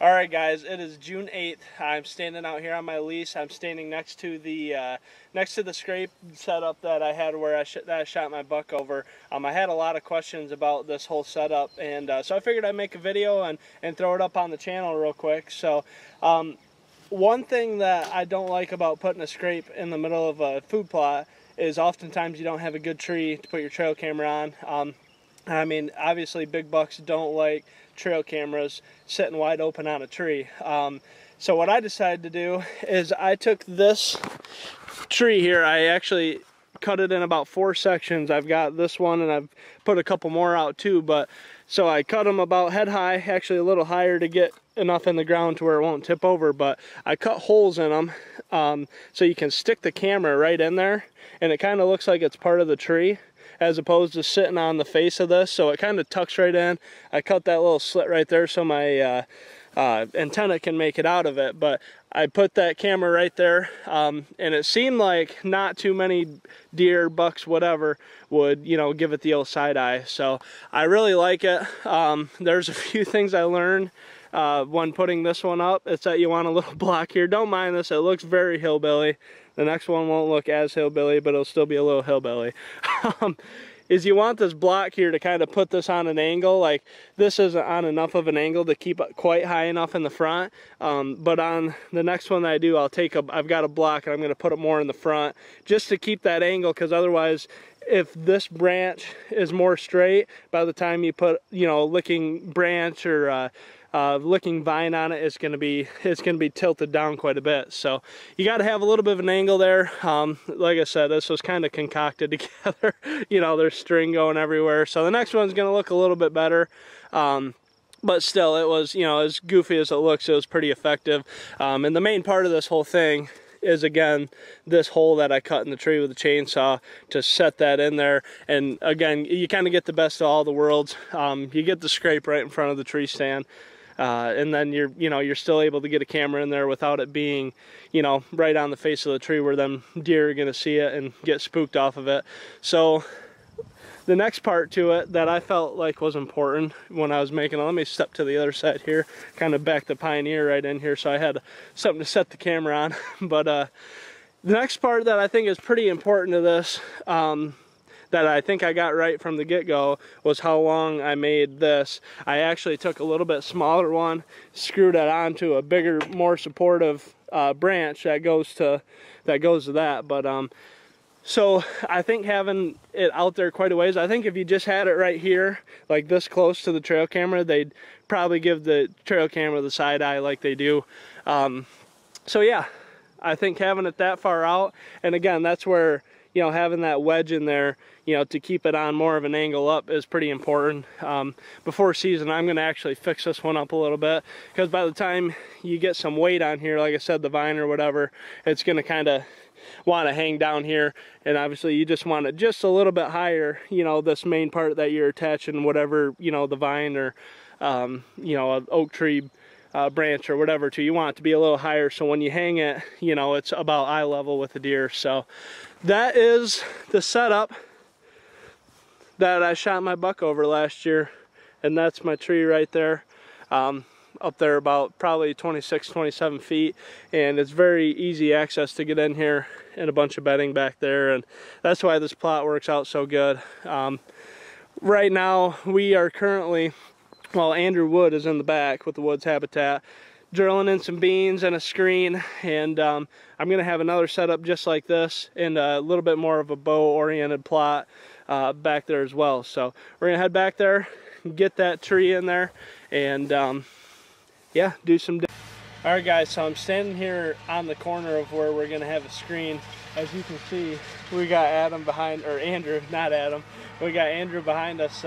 All right, guys, it is June 8th. I'm standing out here on my lease. I'm standing next to the scrape setup that I had where I shot my buck over. I had a lot of questions about this whole setup, and so I figured I'd make a video and throw it up on the channel real quick. So one thing that I don't like about putting a scrape in the middle of a food plot is oftentimes you don't have a good tree to put your trail camera on. I mean, obviously big bucks don't like trail cameras sitting wide open on a tree. So what I decided to do is I took this tree here. I actually cut it in about 4 sections. I've got this one and I've put a couple more out too, but so I cut them about head high, actually a little higher to get enough in the ground to where it won't tip over, but I cut holes in them so you can stick the camera right in there and it kind of looks like it's part of the tree, as opposed to sitting on the face of this, so it kind of tucks right in. I cut that little slit right there so my antenna can make it out of it, but I put that camera right there, and it seemed like not too many deer, bucks, whatever, would, you know, give it the old side eye. So I really like it. There's a few things I learned when putting this one up. It's that you want a little block here. Don't mind this, it looks very hillbilly. The next one won't look as hillbilly, but it'll still be a little hillbilly. Is you want this block here to kind of put this on an angle. Like this isn't on enough of an angle to keep it quite high enough in the front. But on the next one that I do, I've got a block and I'm going to put it more in the front just to keep that angle, because otherwise if this branch is more straight, by the time you put, you know, a licking branch or licking vine on it, it's gonna be tilted down quite a bit. So you got to have a little bit of an angle there. Like I said, this was kind of concocted together. You know, there's string going everywhere. So the next one's gonna look a little bit better. But still, it was, you know, as goofy as it looks, it was pretty effective. And the main part of this whole thing is, again, this hole that I cut in the tree with a chainsaw to set that in there. And again, you kind of get the best of all the worlds. You get the scrape right in front of the tree stand. And then you're still able to get a camera in there without it being, you know, right on the face of the tree where them deer are going to see it and get spooked off of it. So the next part to it that I felt like was important when I was making it, let me step to the other side here, kind of back the Pioneer right in here, so I had something to set the camera on. But the next part that I think is pretty important to this, that I think I got right from the get-go, was how long I made this. I actually took a little bit smaller one, screwed it onto a bigger, more supportive branch that goes to that. But so I think having it out there quite a ways, I think if you just had it right here, like this close to the trail camera, they'd probably give the trail camera the side eye like they do. So yeah, I think having it that far out, and again, that's where, you know, having that wedge in there, you know, to keep it on more of an angle up is pretty important. Before season, I'm going to actually fix this one up a little bit, because by the time you get some weight on here, like I said, the vine or whatever, it's going to kind of want to hang down here, and obviously you just want it just a little bit higher, you know, this main part that you're attaching whatever, you know, the vine or you know, an oak tree branch or whatever to. You want it to be a little higher, so when you hang it, you know, it's about eye level with the deer. So that is the setup that I shot my buck over last year, and that's my tree right there, up there about probably 26, 27 feet, and it's very easy access to get in here, and a bunch of bedding back there, and that's why this plot works out so good. Right now we are currently, well, Andrew Wood is in the back with the Woods Habitat, drilling in some beans and a screen, and I'm gonna have another setup just like this and a little bit more of a bow oriented plot back there as well. So we're gonna head back there, get that tree in there, and yeah, do some. All right, guys, so I'm standing here on the corner of where we're gonna have a screen. As you can see, we got Adam behind, or Andrew, not Adam. We got Andrew behind us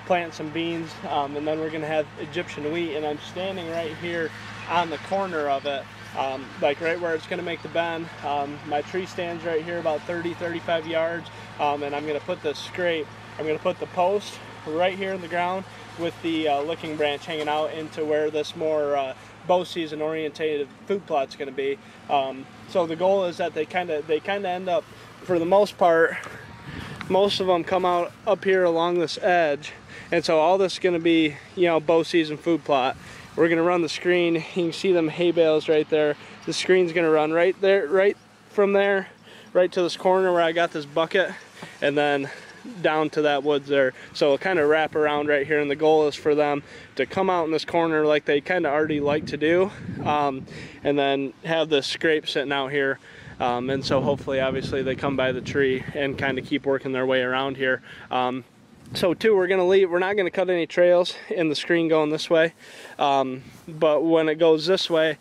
planting some beans, and then we're gonna have Egyptian wheat, and I'm standing right here on the corner of it, like right where it's gonna make the bend. My tree stands right here about 30-35 yards, and I'm gonna put the scrape, I'm gonna put the post right here in the ground with the licking branch hanging out into where this more bow season orientated food plot's gonna be. So the goal is that they kind of end up, for the most part, most of them come out up here along this edge, and so all this is going to be, you know, bow season food plot. we're gonna run the screen. You can see them hay bales right there. The screen's gonna run right there, right from there, right to this corner where I got this bucket, and then down to that woods there. So it'll kind of wrap around right here, and the goal is for them to come out in this corner like they kind of already like to do, and then have the scrape sitting out here. And so hopefully, obviously, they come by the tree and kind of keep working their way around here. So too, we're not gonna cut any trails in the screen going this way, but when it goes this way,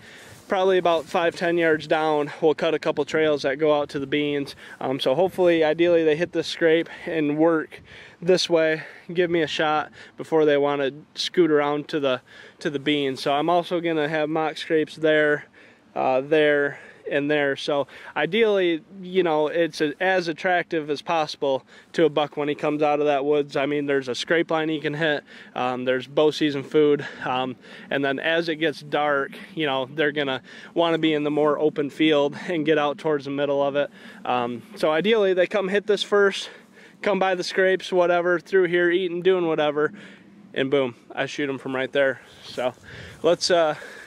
probably about 5-10 yards down, we'll cut a couple trails that go out to the beans. So hopefully, ideally, they hit the scrape and work this way, give me a shot before they want to scoot around to the beans. So I'm also gonna have mock scrapes there, there, and there. So ideally, you know, it's as attractive as possible to a buck when he comes out of that woods. I mean, there's a scrape line he can hit, there's bow season food, and then as it gets dark, you know, they're gonna want to be in the more open field and get out towards the middle of it. So ideally, they come hit this first, come by the scrapes, whatever, through here, eating, doing whatever, and boom, I shoot them from right there. So let's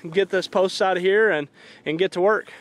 get this post out of here and get to work.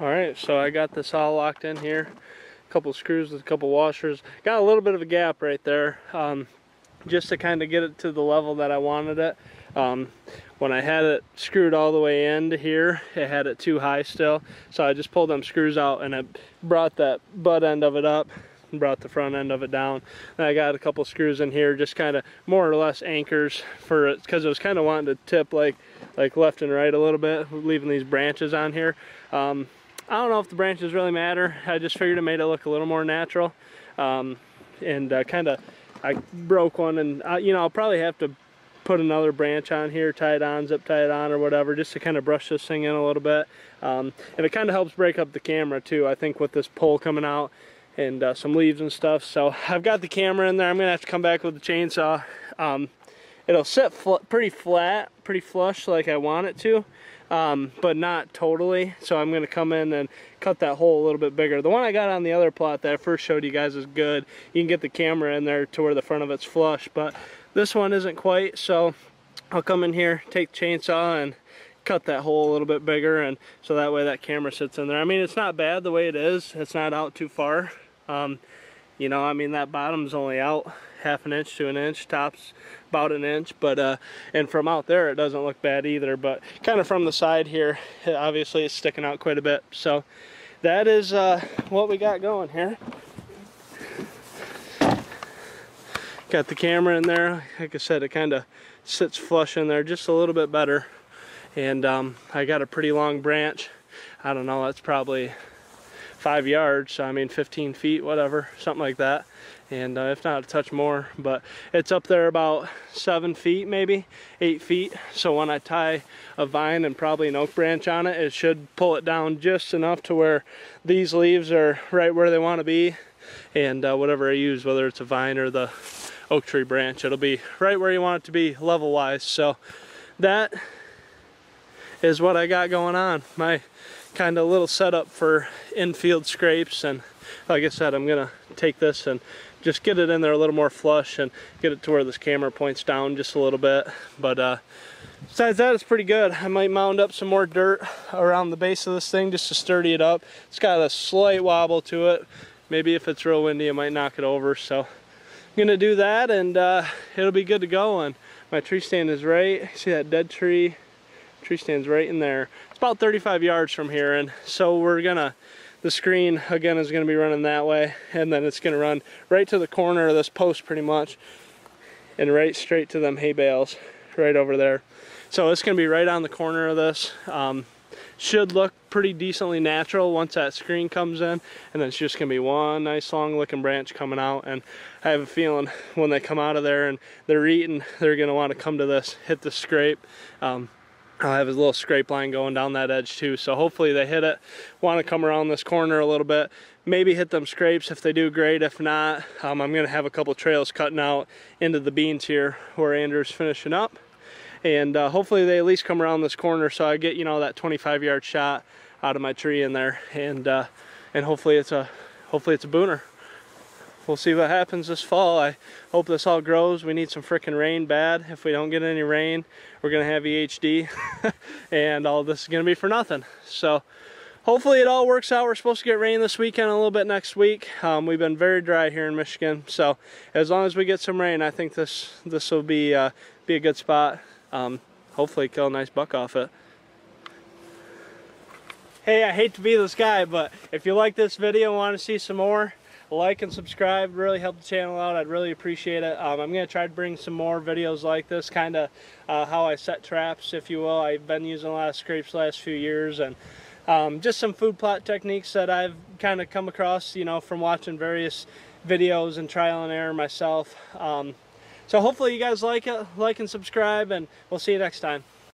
Alright, so I got this all locked in here. A couple screws with a couple washers. Got a little bit of a gap right there, just to kind of get it to the level that I wanted it. When I had it screwed all the way into here, it had it too high still. So I just pulled them screws out and I brought that butt end of it up and brought the front end of it down. And I got a couple screws in here, just kind of more or less anchors for it, because I was kind of wanting to tip like left and right a little bit, leaving these branches on here. I don't know if the branches really matter. I just figured it made it look a little more natural. I broke one, and you know, I'll probably have to put another branch on here, tie it on, zip tie it on or whatever, just to kind of brush this thing in a little bit. And it kind of helps break up the camera too, I think, with this pole coming out and some leaves and stuff. So I've got the camera in there. I'm gonna have to come back with the chainsaw. It'll sit pretty flat, pretty flush like I want it to. But not totally, so I'm going to come in and cut that hole a little bit bigger. The one I got on the other plot that I first showed you guys is good. You can get the camera in there to where the front of it's flush, but this one isn't quite, so I'll come in here, take the chainsaw, and cut that hole a little bit bigger, and so that way that camera sits in there. I mean, it's not bad the way it is. It's not out too far. You know, I mean, that bottom's only out 1/2 inch to 1 inch, tops about 1 inch, but and from out there it doesn't look bad either, but kind of from the side here, obviously it's sticking out quite a bit. So that is what we got going here. Got the camera in there. Like I said, it kind of sits flush in there just a little bit better, and I got a pretty long branch. I don't know, that's probably 5 yards, so I mean 15 feet, whatever, something like that, and if not a touch more, but it's up there about 7 feet, maybe 8 feet. So when I tie a vine and probably an oak branch on it, it should pull it down just enough to where these leaves are right where they want to be, and whatever I use, whether it's a vine or the oak tree branch, it'll be right where you want it to be level wise. So that is what I got going on, my kind of little setup for infield scrapes. And like I said, I'm gonna take this and just get it in there a little more flush and get it to where this camera points down just a little bit. But besides that, it's pretty good. I might mound up some more dirt around the base of this thing just to sturdy it up. It's got a slight wobble to it. Maybe if it's real windy, it might knock it over. So gonna do that, and it'll be good to go. And my tree stand is right. See that dead tree? Tree stand's right in there. It's about 35 yards from here, and so the screen again is gonna be running that way, and then it's gonna run right to the corner of this post pretty much, and right straight to them hay bales right over there. So it's gonna be right on the corner of this. Should look pretty decently natural once that screen comes in, and then it's just gonna be one nice long looking branch coming out. And I have a feeling when they come out of there and they're eating, they're gonna want to come to this, hit the scrape. I'll have a little scrape line going down that edge too, so hopefully they hit it, want to come around this corner a little bit, maybe hit them scrapes. If they do, great. If not, I'm gonna have a couple trails cutting out into the beans here where Andrew's finishing up. And hopefully they at least come around this corner so I get, you know, that 25-yard shot out of my tree in there, and hopefully it's a booner. We'll see what happens this fall. I hope this all grows. We need some freaking rain bad. If we don't get any rain, we're gonna have EHD and all this is gonna be for nothing. So hopefully it all works out. We're supposed to get rain this weekend, a little bit next week. We've been very dry here in Michigan, so as long as we get some rain, I think this will be a good spot. Hopefully kill a nice buck off it. Hey, I hate to be this guy, but if you like this video and want to see some more, like and subscribe. Really help the channel out. I'd really appreciate it. I'm going to try to bring some more videos like this, kind of how I set traps, if you will. I've been using a lot of scrapes the last few years, and just some food plot techniques that I've kind of come across, you know, from watching various videos and trial and error myself. So hopefully you guys like it, like and subscribe, and we'll see you next time.